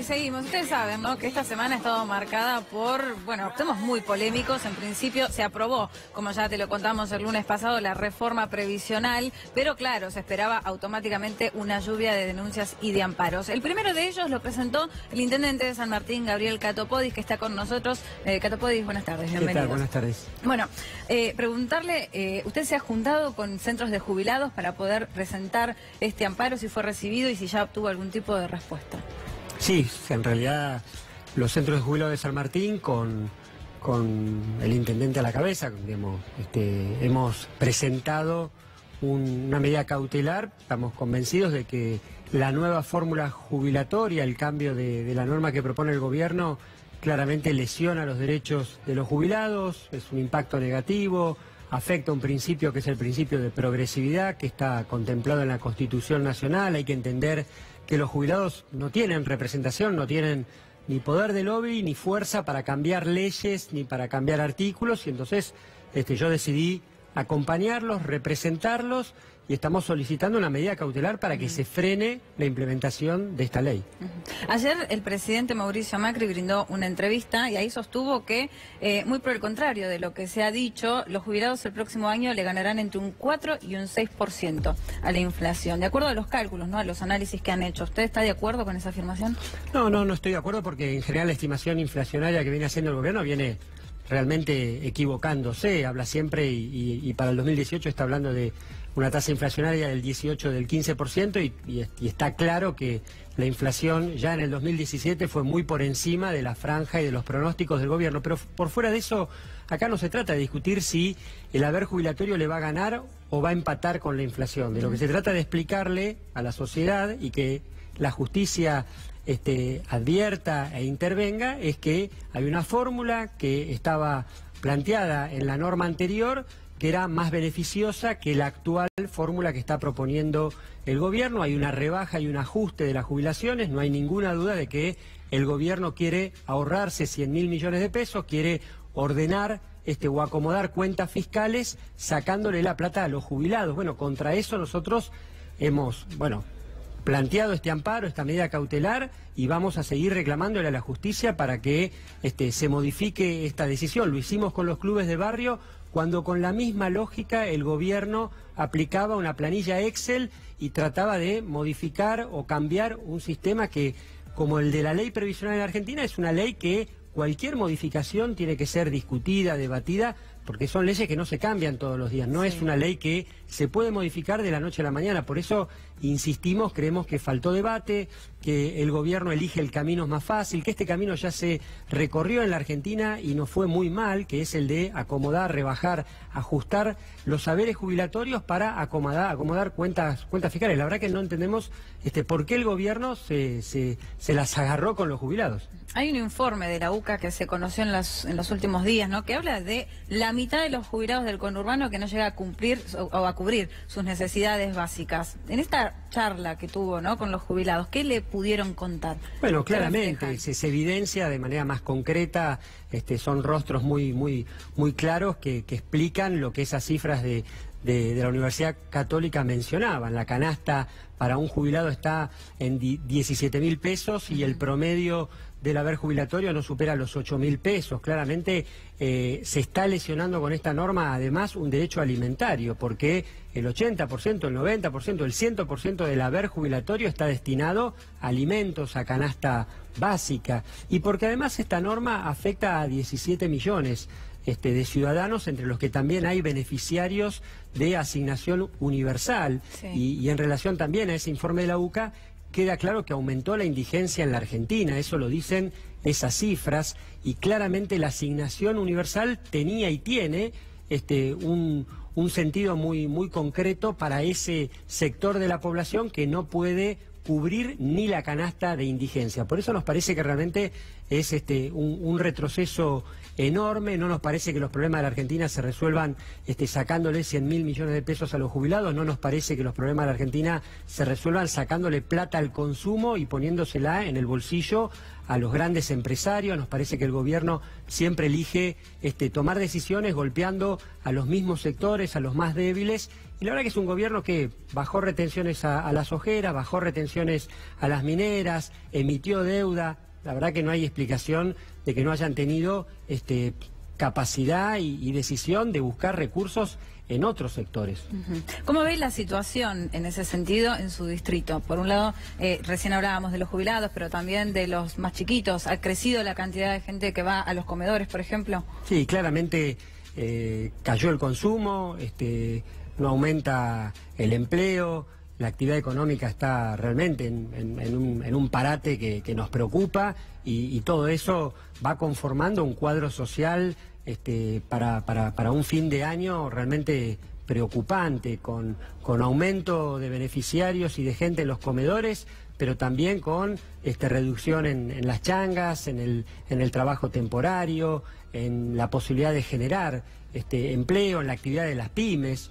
y seguimos. Ustedes saben, ¿no?, que esta semana ha estado marcada por, bueno, temas muy polémicos. En principio se aprobó, como ya te lo contamos el lunes pasado, la reforma previsional, pero claro, se esperaba automáticamente una lluvia de denuncias y de amparos. El primero de ellos lo presentó el intendente de San Martín, Gabriel Catopodis, que está con nosotros. Catopodis, buenas tardes, bienvenido. ¿Qué tal? Buenas tardes. Bueno, preguntarle, ¿usted se ha juntado con centros de jubilados para poder presentar este amparo, si fue recibido y si ya obtuvo algún tipo de respuesta? Sí, en realidad los centros de jubilados de San Martín, con el intendente a la cabeza, digamos, hemos presentado una medida cautelar. Estamos convencidos de que la nueva fórmula jubilatoria, el cambio de la norma que propone el gobierno, claramente lesiona los derechos de los jubilados, es un impacto negativo, afecta un principio que es el principio de progresividad, que está contemplado en la Constitución Nacional. Hay que entender que los jubilados no tienen representación, no tienen ni poder de lobby, ni fuerza para cambiar leyes, ni para cambiar artículos, y entonces yo decidí acompañarlos, representarlos, y estamos solicitando una medida cautelar para que se frene la implementación de esta ley. Ayer el presidente Mauricio Macri brindó una entrevista y ahí sostuvo que, muy por el contrario de lo que se ha dicho, los jubilados el próximo año le ganarán entre un 4 y un 6% a la inflación, de acuerdo a los cálculos, ¿no?, a los análisis que han hecho. ¿Usted está de acuerdo con esa afirmación? No estoy de acuerdo, porque en general la estimación inflacionaria que viene haciendo el gobierno viene realmente equivocándose. Habla siempre y para el 2018 está hablando de una tasa inflacionaria del 18, del 15%, y está claro que la inflación ya en el 2017 fue muy por encima de la franja y de los pronósticos del gobierno. Pero por fuera de eso, acá no se trata de discutir si el haber jubilatorio le va a ganar o va a empatar con la inflación. De lo que se trata de explicarle a la sociedad, y que la justicia advierta e intervenga, es que hay una fórmula que estaba planteada en la norma anterior, que era más beneficiosa que la actual fórmula que está proponiendo el gobierno. Hay una rebaja y un ajuste de las jubilaciones. No hay ninguna duda de que el gobierno quiere ahorrarse 100.000 millones de pesos, quiere ordenar o acomodar cuentas fiscales sacándole la plata a los jubilados. Bueno, contra eso nosotros hemos, planteado este amparo, esta medida cautelar, y vamos a seguir reclamándole a la justicia para que se modifique esta decisión. Lo hicimos con los clubes de barrio, cuando con la misma lógica el gobierno aplicaba una planilla Excel y trataba de modificar o cambiar un sistema que, como el de la ley previsional en Argentina, es una ley que cualquier modificación tiene que ser discutida, debatida, porque son leyes que no se cambian todos los días. No es una ley que se puede modificar de la noche a la mañana. Por eso insistimos, creemos que faltó debate, que el gobierno elige el camino más fácil, que este camino ya se recorrió en la Argentina y nos fue muy mal, que es el de acomodar, rebajar, ajustar los saberes jubilatorios para acomodar cuentas fiscales. La verdad que no entendemos por qué el gobierno se las agarró con los jubilados. Hay un informe de la UCA que se conoció en los últimos días, ¿no?, que habla de la mitad de los jubilados del conurbano que no llega a cumplir o a cubrir sus necesidades básicas. En esta charla que tuvo, ¿no?, con los jubilados, ¿qué le pudieron contar? Bueno, claramente se evidencia de manera más concreta, son rostros muy claros que explican lo que esas cifras de la Universidad Católica mencionaban. La canasta para un jubilado está en 17.000 pesos y el promedio del haber jubilatorio no supera los 8.000 pesos. Claramente se está lesionando con esta norma además un derecho alimentario, porque el 80%, el 90%, el 100% del haber jubilatorio está destinado a alimentos, a canasta básica, y porque además esta norma afecta a 17 millones de ciudadanos, entre los que también hay beneficiarios de asignación universal. Sí. Y en relación también a ese informe de la UCA, queda claro que aumentó la indigencia en la Argentina. Eso lo dicen esas cifras, y claramente la asignación universal tenía y tiene un sentido muy concreto para ese sector de la población que no puede cubrir ni la canasta de indigencia. Por eso nos parece que realmente es un retroceso enorme. No nos parece que los problemas de la Argentina se resuelvan sacándole 100.000 millones de pesos a los jubilados. No nos parece que los problemas de la Argentina se resuelvan sacándole plata al consumo y poniéndosela en el bolsillo a los grandes empresarios. Nos parece que el gobierno siempre elige tomar decisiones golpeando a los mismos sectores, a los más débiles, Y la verdad que es un gobierno que bajó retenciones a las ojeras, bajó retenciones a las mineras, emitió deuda. La verdad que no hay explicación de que no hayan tenido capacidad y decisión de buscar recursos en otros sectores. ¿Cómo veis la situación en ese sentido en su distrito? Por un lado, recién hablábamos de los jubilados, pero también de los más chiquitos. ¿Ha crecido la cantidad de gente que va a los comedores, por ejemplo? Sí, claramente cayó el consumo, no aumenta el empleo, la actividad económica está realmente en un parate que nos preocupa y todo eso va conformando un cuadro social para un fin de año realmente preocupante, con aumento de beneficiarios y de gente en los comedores, pero también con reducción en las changas, en el trabajo temporario, en la posibilidad de generar empleo, en la actividad de las pymes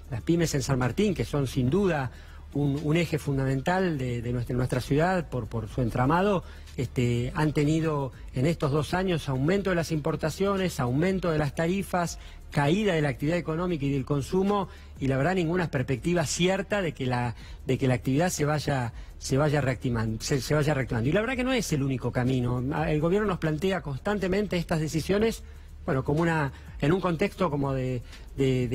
en San Martín, que son sin duda un eje fundamental de nuestra ciudad por su entramado. Han tenido en estos 2 años aumento de las importaciones, aumento de las tarifas, caída de la actividad económica y del consumo, y la verdad ninguna perspectiva cierta de que la actividad se vaya reactivando. Y la verdad que no es el único camino. El gobierno nos plantea constantemente estas decisiones, bueno, como en un contexto como de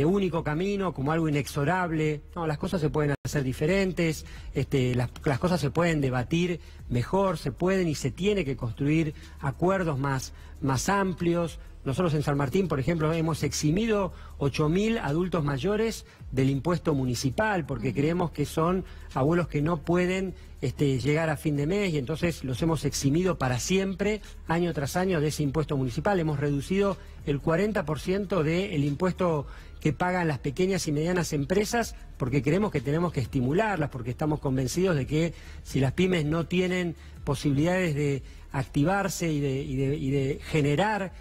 único camino, como algo inexorable. No, las cosas se pueden hacer diferentes, las cosas se pueden debatir mejor, se pueden y se tiene que construir acuerdos más amplios. Nosotros en San Martín, por ejemplo, hemos eximido 8.000 adultos mayores del impuesto municipal porque creemos que son abuelos que no pueden llegar a fin de mes, y entonces los hemos eximido para siempre, año tras año, de ese impuesto municipal. Hemos reducido el 40% del impuesto que pagan las pequeñas y medianas empresas porque creemos que tenemos que estimularlas, porque estamos convencidos de que si las pymes no tienen posibilidades de activarse y de generar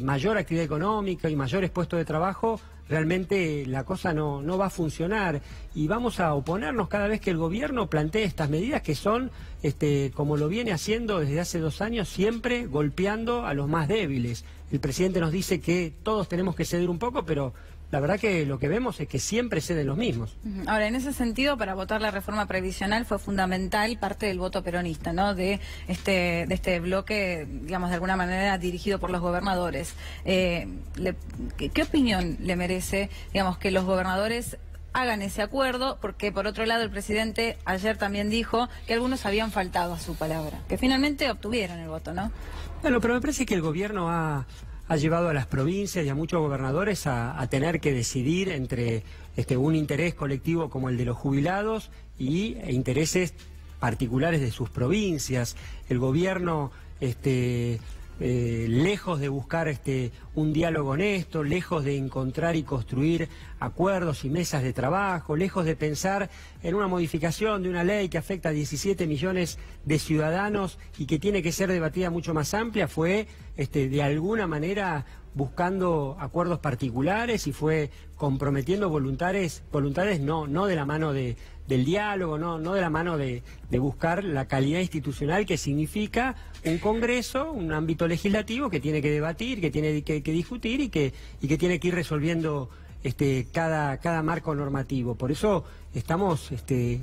mayor actividad económica y mayores puestos de trabajo, realmente la cosa no va a funcionar, y vamos a oponernos cada vez que el gobierno plantee estas medidas que son, como lo viene haciendo desde hace 2 años, siempre golpeando a los más débiles. El presidente nos dice que todos tenemos que ceder un poco, pero la verdad que lo que vemos es que siempre ceden los mismos. Ahora, en ese sentido, para votar la reforma previsional fue fundamental parte del voto peronista, ¿no? De este bloque, digamos, de alguna manera dirigido por los gobernadores. ¿Qué opinión le merece, digamos, que los gobernadores hagan ese acuerdo? Porque, por otro lado, el presidente ayer también dijo que algunos habían faltado a su palabra, que finalmente obtuvieron el voto, ¿no? Bueno, pero me parece que el gobierno ha llevado a las provincias y a muchos gobernadores a tener que decidir entre un interés colectivo como el de los jubilados e intereses particulares de sus provincias. El gobierno, lejos de buscar un diálogo honesto, lejos de encontrar y construir acuerdos y mesas de trabajo, lejos de pensar en una modificación de una ley que afecta a 17 millones de ciudadanos y que tiene que ser debatida mucho más amplia, fue de alguna manera buscando acuerdos particulares y fue comprometiendo voluntades no de la mano del diálogo, no de la mano de buscar la calidad institucional que significa un Congreso, un ámbito legislativo que tiene que debatir, que tiene que discutir y que tiene que ir resolviendo cada marco normativo. Por eso estamos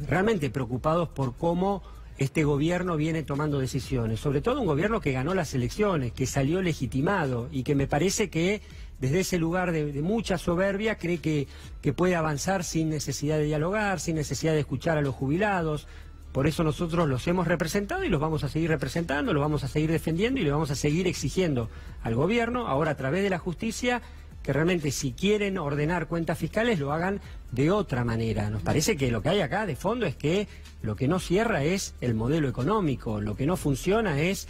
realmente preocupados por cómo este gobierno viene tomando decisiones, sobre todo un gobierno que ganó las elecciones, que salió legitimado y que me parece que desde ese lugar de mucha soberbia cree que puede avanzar sin necesidad de dialogar, sin necesidad de escuchar a los jubilados. Por eso nosotros los hemos representado y los vamos a seguir representando, los vamos a seguir defendiendo y le vamos a seguir exigiendo al gobierno, ahora a través de la justicia, que realmente si quieren ordenar cuentas fiscales lo hagan de otra manera. Nos parece que lo que hay acá de fondo es que lo que no cierra es el modelo económico, lo que no funciona es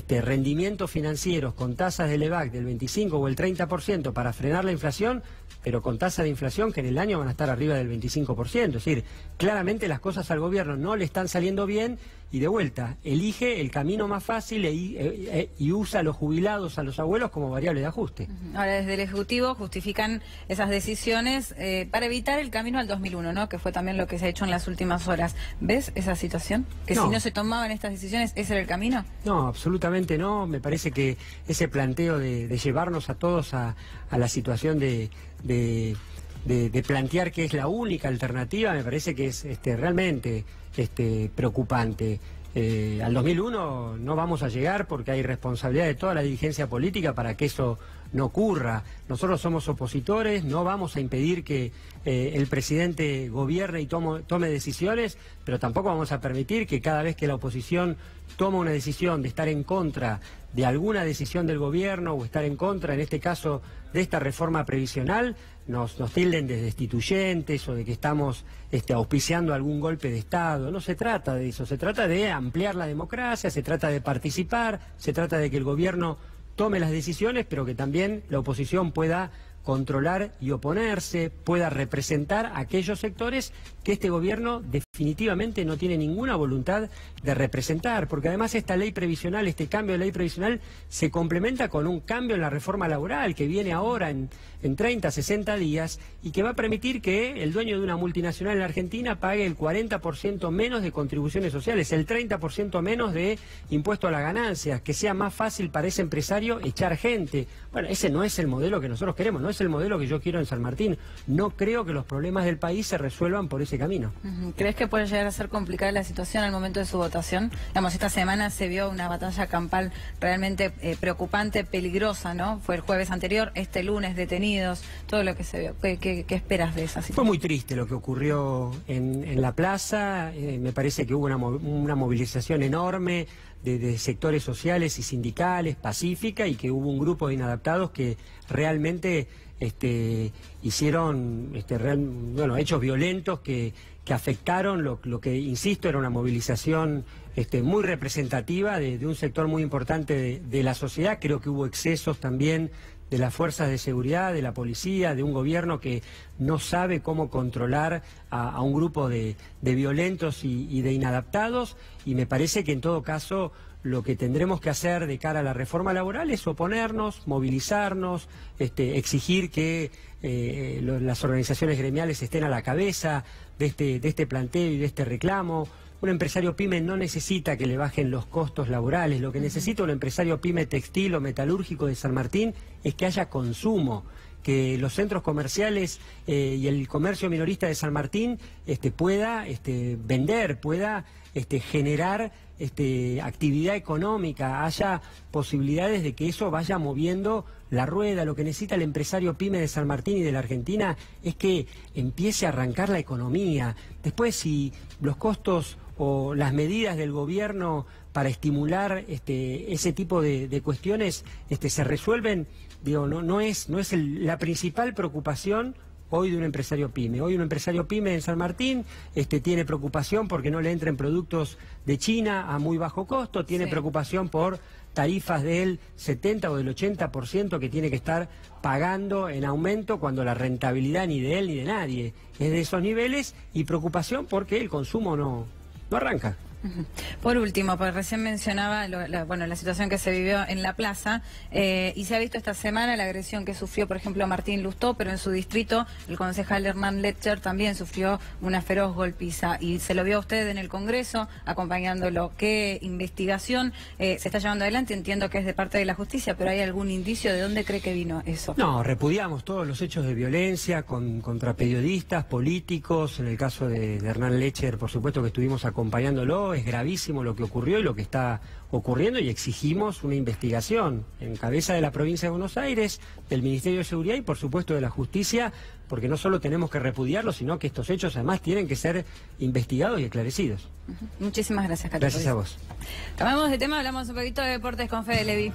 rendimientos financieros con tasas de LEVAC del 25 o el 30% para frenar la inflación, pero con tasas de inflación que en el año van a estar arriba del 25%. Es decir, claramente las cosas al gobierno no le están saliendo bien y de vuelta elige el camino más fácil y usa a los jubilados, a los abuelos como variable de ajuste. Ahora, desde el Ejecutivo justifican esas decisiones para evitar el camino al 2001, ¿no? Que fue también lo que se ha hecho en las últimas horas. ¿Ves esa situación? ¿Que no. Si no se tomaban estas decisiones, ese era el camino? No, absolutamente no. Me parece que ese planteo de llevarnos a todos a la situación de de plantear que es la única alternativa, me parece que es realmente preocupante. Al 2001 no vamos a llegar porque hay responsabilidad de toda la dirigencia política para que eso no ocurra. Nosotros somos opositores, no vamos a impedir que el presidente gobierne y tome decisiones, pero tampoco vamos a permitir que cada vez que la oposición toma una decisión de estar en contra de alguna decisión del gobierno o estar en contra, en este caso, de esta reforma previsional, nos tilden de destituyentes o de que estamos auspiciando algún golpe de Estado. No se trata de eso, se trata de ampliar la democracia, se trata de participar, se trata de que el gobierno tome las decisiones, pero que también la oposición pueda controlar y oponerse, pueda representar a aquellos sectores que este gobierno definitivamente no tiene ninguna voluntad de representar, porque además esta ley previsional, este cambio de ley previsional se complementa con un cambio en la reforma laboral que viene ahora en 30, 60 días y que va a permitir que el dueño de una multinacional en la Argentina pague el 40% menos de contribuciones sociales, el 30% menos de impuesto a la ganancia, que sea más fácil para ese empresario echar gente. Bueno, ese no es el modelo que nosotros queremos, no es el modelo que yo quiero en San Martín. No creo que los problemas del país se resuelvan por ese camino. ¿Crees que puede llegar a ser complicada la situación al momento de su votación? Digamos, esta semana se vio una batalla campal realmente preocupante, peligrosa, ¿no? Fue el jueves anterior, este lunes detenidos, todo lo que se vio. ¿Qué esperas de esa situación? Fue muy triste lo que ocurrió en la plaza. Me parece que hubo una movilización enorme de sectores sociales y sindicales, pacífica, y que hubo un grupo de inadaptados que realmente hicieron hechos violentos que afectaron lo que, insisto, era una movilización muy representativa de un sector muy importante de la sociedad. Creo que hubo excesos también de las fuerzas de seguridad, de la policía, de un gobierno que no sabe cómo controlar a un grupo de violentos y de inadaptados, y me parece que en todo caso lo que tendremos que hacer de cara a la reforma laboral es oponernos, movilizarnos, exigir que las organizaciones gremiales estén a la cabeza de este planteo y de este reclamo. Un empresario pyme no necesita que le bajen los costos laborales, lo que necesita un empresario pyme textil o metalúrgico de San Martín es que haya consumo, que los centros comerciales y el comercio minorista de San Martín pueda vender, pueda generar actividad económica, haya posibilidades de que eso vaya moviendo la rueda. Lo que necesita el empresario pyme de San Martín y de la Argentina es que empiece a arrancar la economía. Después, si los costos o las medidas del gobierno para estimular ese tipo de cuestiones se resuelven, digo, no es la principal preocupación hoy de un empresario pyme. Hoy un empresario pyme en San Martín tiene preocupación porque no le entren productos de China a muy bajo costo, tiene preocupación por tarifas del 70 o del 80% que tiene que estar pagando en aumento cuando la rentabilidad ni de él ni de nadie es de esos niveles, y preocupación porque el consumo no arranca. Por último, porque recién mencionaba la situación que se vivió en la plaza, y se ha visto esta semana la agresión que sufrió, por ejemplo, Martín Lustó, pero en su distrito el concejal Hernán Letcher también sufrió una feroz golpiza, y se lo vio a usted en el Congreso acompañándolo. ¿Qué investigación se está llevando adelante? Entiendo que es de parte de la justicia, pero ¿hay algún indicio de dónde cree que vino eso? No, repudiamos todos los hechos de violencia contra periodistas, políticos. En el caso de Hernán Letcher, por supuesto que estuvimos acompañándolo. Es gravísimo lo que ocurrió y lo que está ocurriendo, y exigimos una investigación en cabeza de la provincia de Buenos Aires, del Ministerio de Seguridad y por supuesto de la Justicia, porque no solo tenemos que repudiarlos, sino que estos hechos además tienen que ser investigados y esclarecidos. Muchísimas gracias, Cato. Gracias a vos. Cambiamos de tema, hablamos un poquito de deportes con Fede Levi.